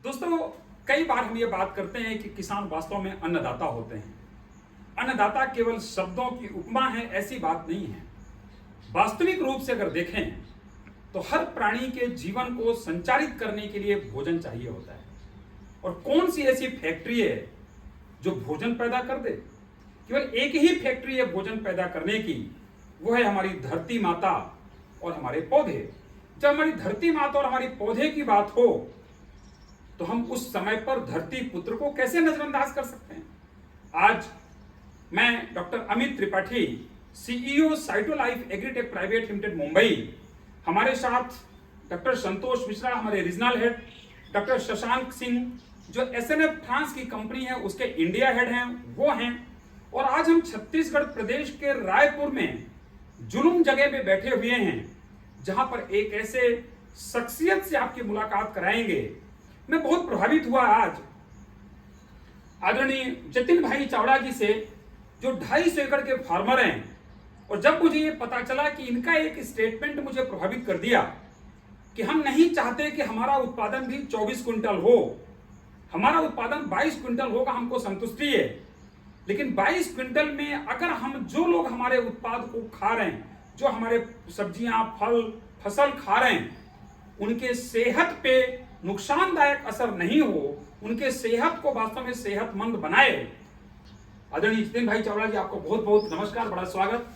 दोस्तों, कई बार हम ये बात करते हैं कि किसान वास्तव में अन्नदाता होते हैं। अन्नदाता केवल शब्दों की उपमा है, ऐसी बात नहीं है। वास्तविक रूप से अगर देखें तो हर प्राणी के जीवन को संचालित करने के लिए भोजन चाहिए होता है। और कौन सी ऐसी फैक्ट्री है जो भोजन पैदा कर दे? केवल एक ही फैक्ट्री है भोजन पैदा करने की, वो है हमारी धरती माता और हमारे पौधे। जब हमारी धरती माता और हमारी पौधे की बात हो तो हम उस समय पर धरती पुत्र को कैसे नजरअंदाज कर सकते हैं? आज मैं doctor Amit Tripathi, CEO Cytolife Agritech private limited Mumbai, हमारे साथ डॉक्टर संतोष मिश्रा हमारे regional head, doctor Shashank Singh जो एसएनएफ फ्रांस की कंपनी है उसके इंडिया हेड हैं, वो हैं। और आज हम छत्तीसगढ़ प्रदेश के रायपुर में जुलूम जगह पे बैठे हुए हैं, जहां पर एक ऐसे शख्सियत से आपकी मुलाकात कराएंगे। मैं बहुत प्रभावित हुआ आज आदरणीय जतिन भाई चावड़ा जी से, जो 250 एकड़ के फार्मर हैं। और जब मुझे ये पता चला कि इनका एक स्टेटमेंट मुझे प्रभावित कर दिया कि हम नहीं चाहते कि हमारा उत्पादन भी 24 क्विंटल हो, हमारा उत्पादन 22 क्विंटल होगा, हमको संतुष्टि है। लेकिन 22 क्विंटल में अगर हम जो लोग हमारे उत्पाद को खा रहे हैं, जो हमारे सब्जियां फल फसल खा रहे हैं, उनके सेहत पे नुकसानदायक असर नहीं हो, उनके सेहत को वास्तव में सेहतमंद बनाए। आदरणीय जितेंद्र भाई चावड़ा जी, आपको बहुत बहुत नमस्कार, बड़ा स्वागत।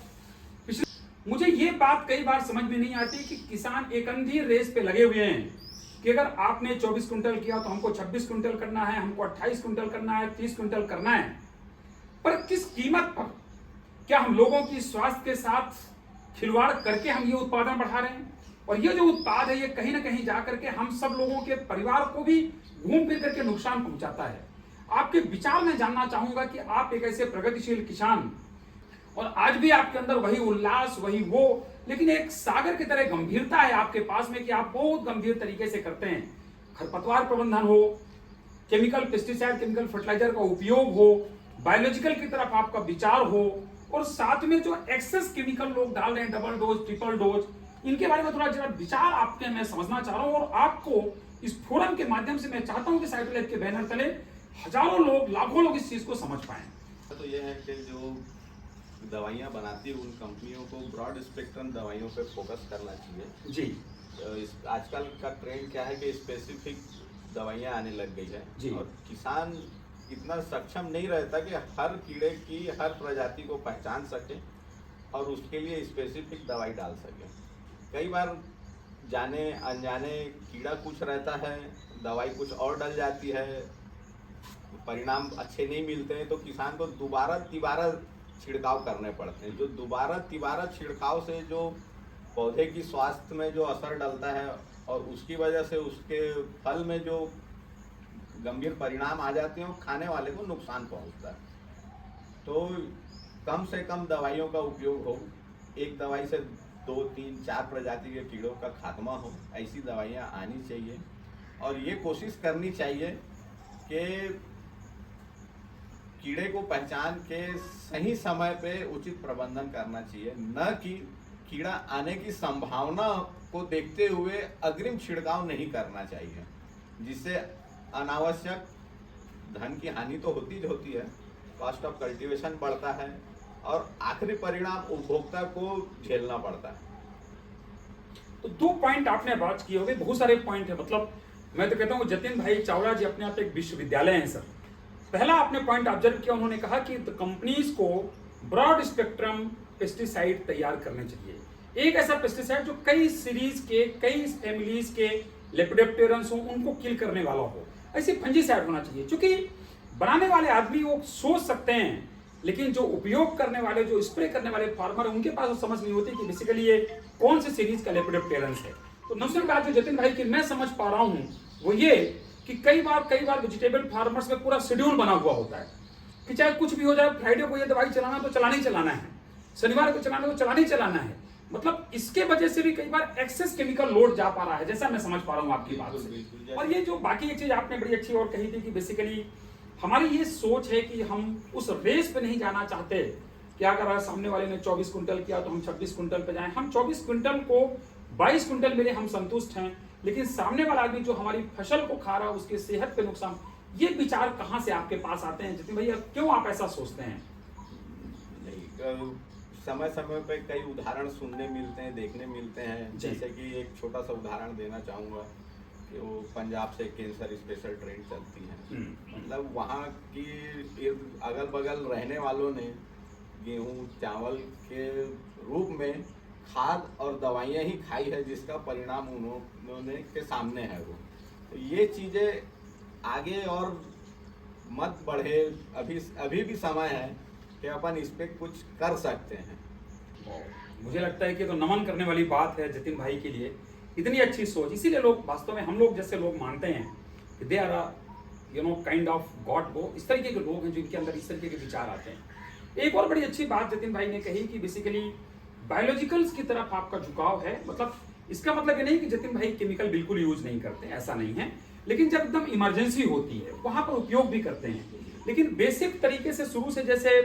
मुझे ये बात कई बार समझ में नहीं आती कि किसान एक अंधी रेस पे लगे हुए हैं कि अगर आपने 24 क्विंटल किया तो हमको 26 क्विंटल करना है, हमको 28 क्विंटल करना है, 30 क्विंटल करना है। पर किस कीमत पर? क्या हम लोगों की स्वास्थ्य के साथ खिलवाड़ करके हम ये उत्पादन बढ़ा रहे हैं? और ये जो उत्पाद है ये कहीं ना कहीं जाकर के हम सब लोगों के परिवार को भी घूम फिर करके नुकसान पहुंचाता है। आपके विचार में जानना चाहूंगा कि आप एक ऐसे प्रगतिशील किसान, और आज भी आपके अंदर वही उल्लास, वही वो, लेकिन एक सागर की तरह गंभीरता है आपके पास में कि आप बहुत गंभीर तरीके से करते हैं। खरपतवार प्रबंधन हो, केमिकल पेस्टिसाइड, केमिकल फर्टिलाइजर का उपयोग हो, बायोलॉजिकल की तरफ आपका विचार हो, और साथ में जो एक्सेस केमिकल लोग डाल रहे हैं, डबल डोज, ट्रिपल डोज, इनके बारे में थोड़ा जरा विचार आपके मैं समझना चाह रहा हूं। और आपको इस फोरम के माध्यम से मैं चाहता हूं कि साइटोलाइफ के बैनर तले हजारों लोग, लाखों लोग इस चीज को समझ पाए। तो ये है कि जो दवाइयाँ बनाती है उन कंपनियों को ब्रॉड स्पेक्ट्रम दवाइयों पे फोकस करना चाहिए जी। इस आजकल का ट्रेंड क्या है कि स्पेसिफिक दवाइयाँ आने लग गई जी। है और किसान इतना सक्षम नहीं रहता कि हर कीड़े की हर प्रजाति को पहचान सके और उसके लिए स्पेसिफिक दवाई डाल सके। कई बार जाने अनजाने कीड़ा कुछ रहता है, दवाई कुछ और डल जाती है, परिणाम अच्छे नहीं मिलते हैं, तो किसान को दोबारा तिबारा छिड़काव करने पड़ते हैं। जो दोबारा तिबारा छिड़काव से जो पौधे की स्वास्थ्य में जो असर डलता है और उसकी वजह से उसके फल में जो गंभीर परिणाम आ जाते हैं, वो खाने वाले को नुकसान पहुंचता है। तो कम से कम दवाइयों का उपयोग हो, एक दवाई से 2, 3, 4 प्रजाति के कीड़ों का खात्मा हो, ऐसी दवाइयाँ आनी चाहिए। और ये कोशिश करनी चाहिए कि कीड़े को पहचान के सही समय पे उचित प्रबंधन करना चाहिए, न कि कीड़ा आने की संभावना को देखते हुए अग्रिम छिड़काव नहीं करना चाहिए, जिससे अनावश्यक धन की हानि तो होती है, कॉस्ट ऑफ कल्टीवेशन बढ़ता है और आखिरी परिणाम उपभोक्ता को झेलना पड़ता है। तो 2 पॉइंट आपने बात किए होंगे, बहुत सारे पॉइंट है। मतलब मैं तो कहता हूँ जतिन भाई चावड़ा जी अपने आप एक विश्वविद्यालय हैं सर। पहला आपने पॉइंट ऑब्जर्व किया, उन्होंने कहा कि कंपनीज को ब्रॉड स्पेक्ट्रम पेस्टिसाइड तैयार करने चाहिए। एक ऐसा पेस्टिसाइड जो कई सीरीज के, कई फैमिलीज के लेपिडोप्टेरन्स हो, उनको किल करने वाला हो। ऐसे फंजीसाइड होना चाहिए। क्योंकि बनाने वाले आदमी वो सोच सकते हैं, लेकिन जो उपयोग करने वाले, जो स्प्रे करने वाले फार्मर, उनके पास वो समझ नहीं होती कि बेसिकली ये कौन सी सीरीज का लेपिडोप्टेरन्स है। तो दूसरी बात जो जतिन भाई की मैं समझ पा रहा हूँ वो ये कि कई बार वेजिटेबल फार्मर्स में पूरा शेड्यूल बना हुआ होता है कि चाहे कुछ भी हो जाए, फ्राइडे को ये दवाई चलाना तो चलाना ही चलाना है, शनिवार को चलाना तो चलाना ही चलाना है। मतलब इसके वजह से भी कई बार एक्सेस केमिकल लोड जा पा रहा है, जैसा मैं समझ पा रहा हूँ आपकी बात से। और ये जो बाकी एक चीज आपने बड़ी अच्छी और कही थी कि बेसिकली हमारी ये सोच है कि हम उस रेस पे नहीं जाना चाहते कि अगर सामने वाले ने 24 क्विंटल किया तो हम 26 क्विंटल पे जाएं। हम 24 क्विंटल को 22 क्विंटल मिले हम संतुष्ट हैं, लेकिन सामने वाला आदमी जो हमारी फसल को खा रहा है उसके सेहत पे नुकसान, ये विचार कहाँ से आपके पास आते हैं जतिन भैया, क्यों आप ऐसा सोचते हैं? नहीं, समय समय पे कई उदाहरण सुनने मिलते हैं, देखने मिलते हैं। जैसे कि एक छोटा सा उदाहरण देना चाहूँगा कि वो पंजाब से कैंसर स्पेशल ट्रेन चलती है। मतलब वहाँ की अगल बगल रहने वालों ने गेहूँ चावल के रूप में खाद और दवाइयाँ ही खाई है, जिसका परिणाम उन्होंने के सामने है वो। तो ये चीज़ें आगे और मत बढ़े, अभी भी समय है कि अपन इस पे कुछ कर सकते हैं। मुझे लगता है कि तो नमन करने वाली बात है जतिन भाई के लिए, इतनी अच्छी सोच। इसीलिए लोग वास्तव में, हम लोग जैसे लोग मानते हैं कि they are kind of God, वो इस तरीके के लोग हैं जिनके अंदर इस तरीके के विचार आते हैं। एक और बड़ी अच्छी बात जतिन भाई ने कही कि बेसिकली बायोलॉजिकल्स की तरफ आपका झुकाव है। मतलब इसका मतलब ये नहीं कि जतिन भाई केमिकल बिल्कुल यूज नहीं करते, ऐसा नहीं है, लेकिन जब एकदम इमरजेंसी होती है वहां पर उपयोग भी करते हैं। लेकिन बेसिक तरीके से शुरू से जैसे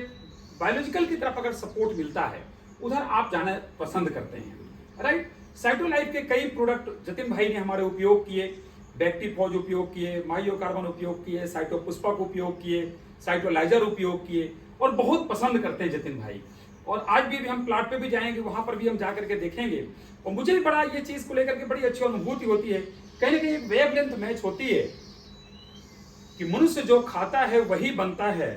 बायोलॉजिकल की तरफ अगर सपोर्ट मिलता है उधर आप जाना पसंद करते हैं, राइट। साइटोलाइफ के कई प्रोडक्ट जतिन भाई ने हमारे उपयोग किए, बैक्टीफॉज उपयोग किए, माइयोकार्बन उपयोग किए, साइटोपुष्पक उपयोग किए, साइटोलाइजर उपयोग किए, और बहुत पसंद करते हैं जतिन भाई। और आज भी हम प्लाट पे भी जाएंगे, वहां पर भी हम जा करके देखेंगे, और मुझे भी बड़ा ये चीज को लेकर के बड़ी अच्छी अनुभूति होती है। कहीं ना कहीं एक वेवलेंथ मैच होती है कि मनुष्य जो खाता है वही बनता है,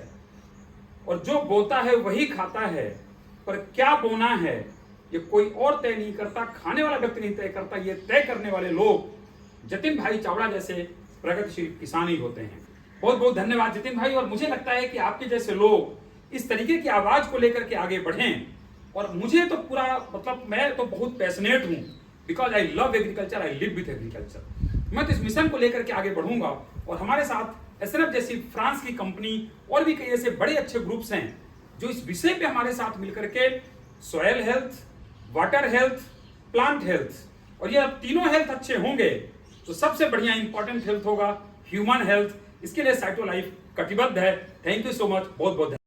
और जो बोता है वही खाता है, पर क्या बोना है ये कोई और तय नहीं करता, खाने वाला व्यक्ति नहीं तय करता, ये तय करने वाले लोग जतिन भाई चावड़ा जैसे प्रगतिशील किसान ही होते हैं। बहुत बहुत धन्यवाद जतिन भाई। और मुझे लगता है कि आपके जैसे लोग इस तरीके की आवाज को लेकर के आगे बढ़ें, और मुझे तो पूरा मतलब मैं तो बहुत पैशनेट हूँ, because I love agriculture, I live with agriculture. मैं तो इस मिशन को लेकर के आगे बढ़ूंगा, और हमारे साथ एसएनएफ जैसी फ्रांस की कंपनी और भी कई ऐसे बड़े अच्छे ग्रुप्स हैं जो इस विषय पे हमारे साथ मिलकर के soil health, water health, plant health, और ये अब तीनों हेल्थ अच्छे होंगे तो सबसे बढ़िया इंपॉर्टेंट हेल्थ होगा ह्यूमन हेल्थ। इसके लिए साइटोलाइफ कटिबद्ध है। थैंक यू सो मच, बहुत बहुत